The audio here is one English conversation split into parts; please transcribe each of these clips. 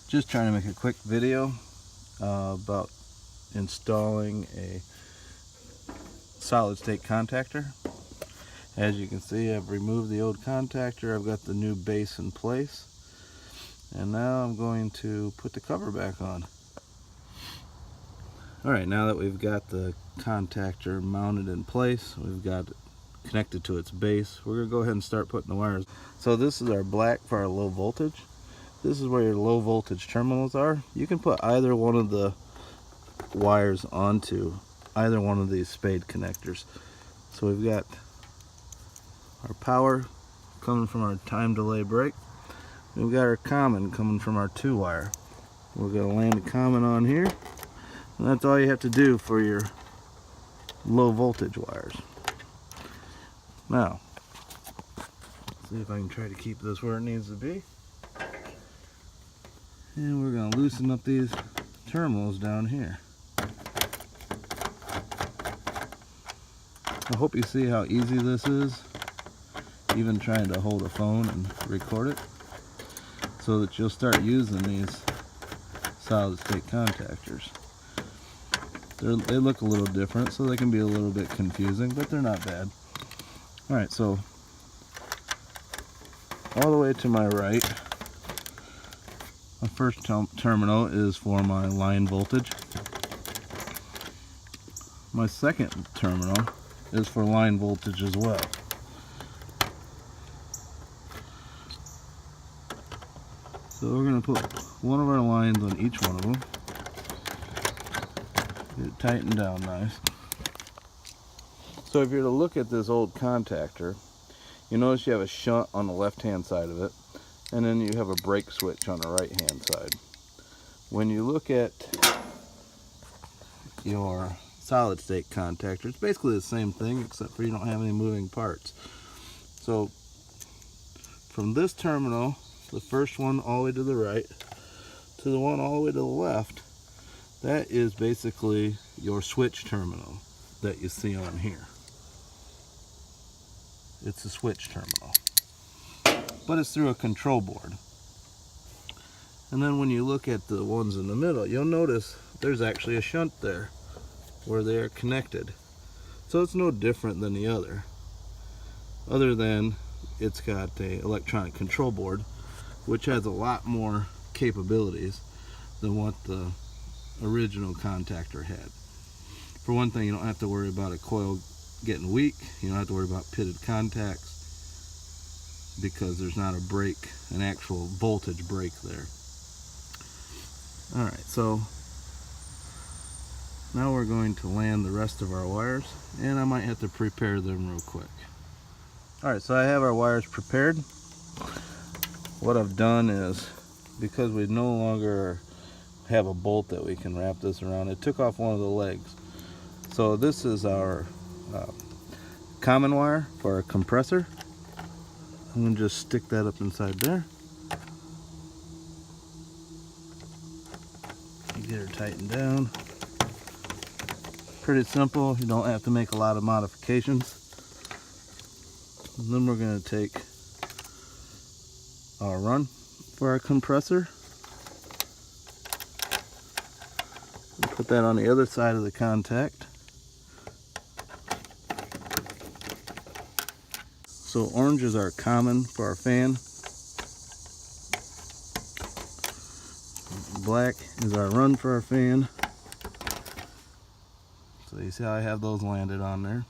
Just trying to make a quick video about installing a solid state contactor. As you can see, I've removed the old contactor, I've got the new base in place, and now I'm going to put the cover back on. Alright, now that we've got the contactor mounted in place, we've got it connected to its base, we're going to go ahead and start putting the wires. So this is our black for our low voltage. This is where your low voltage terminals are. You can put either one of the wires onto either one of these spade connectors. So we've got our power coming from our time delay brake. We've got our common coming from our 2-wire. We're going to land the common on here, and that's all you have to do for your low voltage wires. Now, let's see if I can try to keep this where it needs to be. And we're going to loosen up these terminals down here. I hope you see how easy this is, even trying to hold a phone and record it, so that you'll start using these solid state contactors. They look a little different, so they can be a little bit confusing, but they're not bad. Alright, so all the way to my right, my first terminal is for my line voltage. My second terminal is for line voltage as well. So we're going to put one of our lines on each one of them. Get it tightened down nice. So if you're to look at this old contactor, you notice you have a shunt on the left hand side of it, and then you have a brake switch on the right hand side. When you look at your solid state contactor, it's basically the same thing, except for you don't have any moving parts. So from this terminal, the first one all the way to the right, to the one all the way to the left, that is basically your switch terminal that you see on here. It's a switch terminal, but it's through a control board. And then when you look at the ones in the middle, you'll notice there's actually a shunt there where they are connected. So it's no different than the other than it's got a electronic control board, which has a lot more capabilities than what the original contactor had. For one thing, you don't have to worry about a coil getting weak. You don't have to worry about pitted contacts because there's not a break, an actual voltage break there. Alright, so now we're going to land the rest of our wires, and I might have to prepare them real quick. Alright, so I have our wires prepared. What I've done is, because we no longer have a bolt that we can wrap this around, it took off one of the legs. So this is our common wire for our compressor. I'm going to just stick that up inside there. Get her tightened down. Pretty simple, you don't have to make a lot of modifications. And then we're going to take our run for our compressor. Put that on the other side of the contact. So orange is our common for our fan. Black is our run for our fan. So you see how I have those landed on there.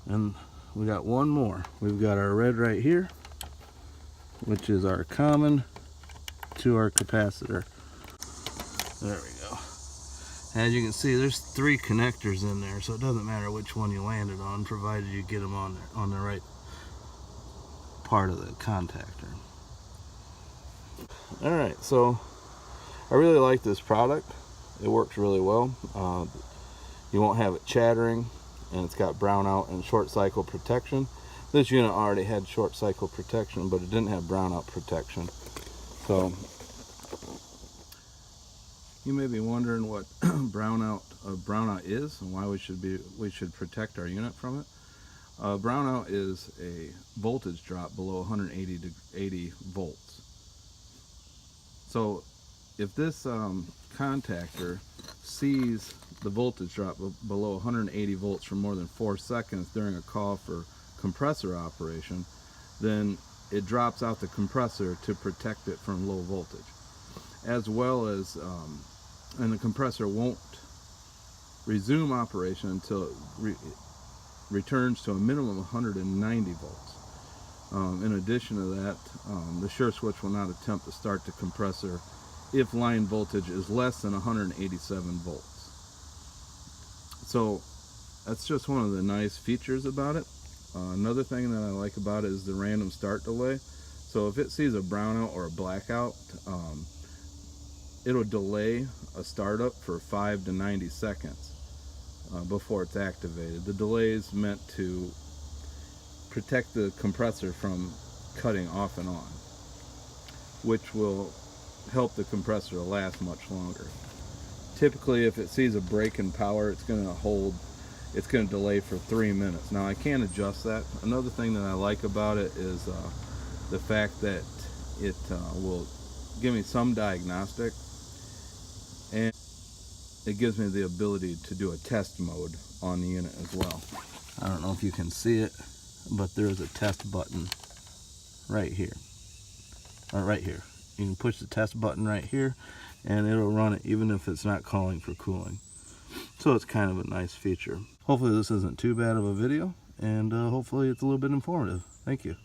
And we got one more. We've got our red right here, which is our common to our capacitor. There we go. As you can see, there's 3 connectors in there, so it doesn't matter which one you landed on, provided you get them on the right part of the contactor. Alright, so I really like this product. It works really well. You won't have it chattering, and it's got brownout and short cycle protection. This unit already had short cycle protection, but it didn't have brownout protection. So you may be wondering what brownout is and why we should protect our unit from it. Brownout is a voltage drop below 180 to 80 volts. So if this contactor sees the voltage drop below 180 volts for more than 4 seconds during a call for compressor operation, then it drops out the compressor to protect it from low voltage, as well as and the compressor won't resume operation until it returns to a minimum of 190 volts. In addition to that, the sure switch will not attempt to start the compressor if line voltage is less than 187 volts. So that's just one of the nice features about it. Another thing that I like about it is the random start delay. So if it sees a brownout or a blackout, it'll delay a startup for 5 to 90 seconds before it's activated. The delay is meant to protect the compressor from cutting off and on, which will help the compressor to last much longer. Typically, if it sees a break in power, it's going to delay for 3 minutes. Now I can adjust that. Another thing that I like about it is the fact that it will give me some diagnostic, and it gives me the ability to do a test mode on the unit as well. I don't know if you can see it, but there's a test button right here, or right here. You can push the test button right here and it'll run it even if it's not calling for cooling. So it's kind of a nice feature. Hopefully this isn't too bad of a video, and hopefully it's a little bit informative. Thank you.